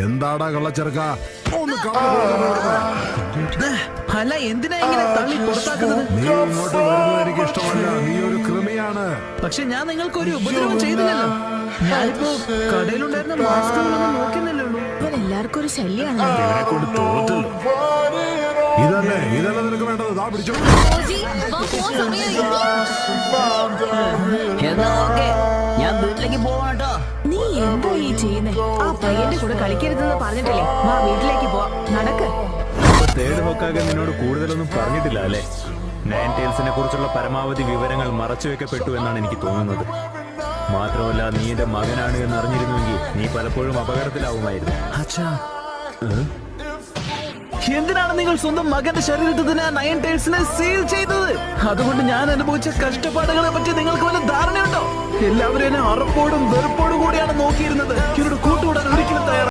എന്താടാ കള്ളച്ചെറുക്ക? അല്ല, എന്തിനാ ഇങ്ങനെ തള്ളി പുറത്താക്കുന്നത്? നീ ഇങ്ങോട്ട് വരുന്നത് എനിക്ക് ഇഷ്ടമല്ല. നീ ഒരു കൃമിയാണ്. പക്ഷെ ഞാൻ നിങ്ങൾക്ക് ഒരു ഉപദ്രവം ചെയ്തില്ലല്ലോ. ഞാനിപ്പോ കടയിലുണ്ടായിരുന്ന മാസ്കുകളൊന്നും നോക്കുന്നില്ലേ ഉള്ളൂ. ഇവൻ എല്ലാവർക്കും ഒരു ശല്യാണ്. ഇതല്ലേ നിനക്ക് വേണ്ടത്? ദാ പിടിച്ചോ. എന്നാ ഓക്കേ, ഞാൻ വീട്ടിലേക്ക് പോവാട്ടോ. നീ എന്താ ഈ ചെയ്യുന്നേ? ആ പയ്യന്റെ കൂടെ കളിക്കരുതെന്ന് പറഞ്ഞിട്ടില്ലേ? വാ വീട്ടിലേക്ക് പോ. നടക്ക്. തേർഡ് ഹോക്കാകെ നിന്നോട് കൂടുതലൊന്നും പറഞ്ഞിട്ടില്ല അല്ലേ? നയൻ ടേൽസിനെ കുറിച്ചുള്ള പരമാവധി വിവരങ്ങൾ മറച്ചുവെക്കപ്പെട്ടു എന്നാണ് എനിക്ക് തോന്നുന്നത്. മാത്രമല്ല, നീ എന്റെ മകനാണ് എന്ന് അറിഞ്ഞിരുന്നുവെങ്കിൽ നീ പലപ്പോഴും അപകടത്തിലാവുമായിരുന്നു. എന്തിനാണ് നിങ്ങൾ സ്വന്തം മകന്റെ ശരീരത്തിൽ തന്നെ നയൻ ടൈൽസിനെ സീൽ ചെയ്തത്? അതുകൊണ്ട് ഞാൻ അനുഭവിച്ച കഷ്ടപ്പാടുകളെ പറ്റി നിങ്ങൾക്ക് വല്ല ധാരണയുണ്ടോ? എല്ലാവരും എന്നെ അറപ്പോടും വെറുപ്പോടും കൂടിയാണ് നോക്കിയിരുന്നത്. ഇവരുടെ കൂട്ടുകൂടാൻ ഒരിക്കലും തയ്യാറാണ്.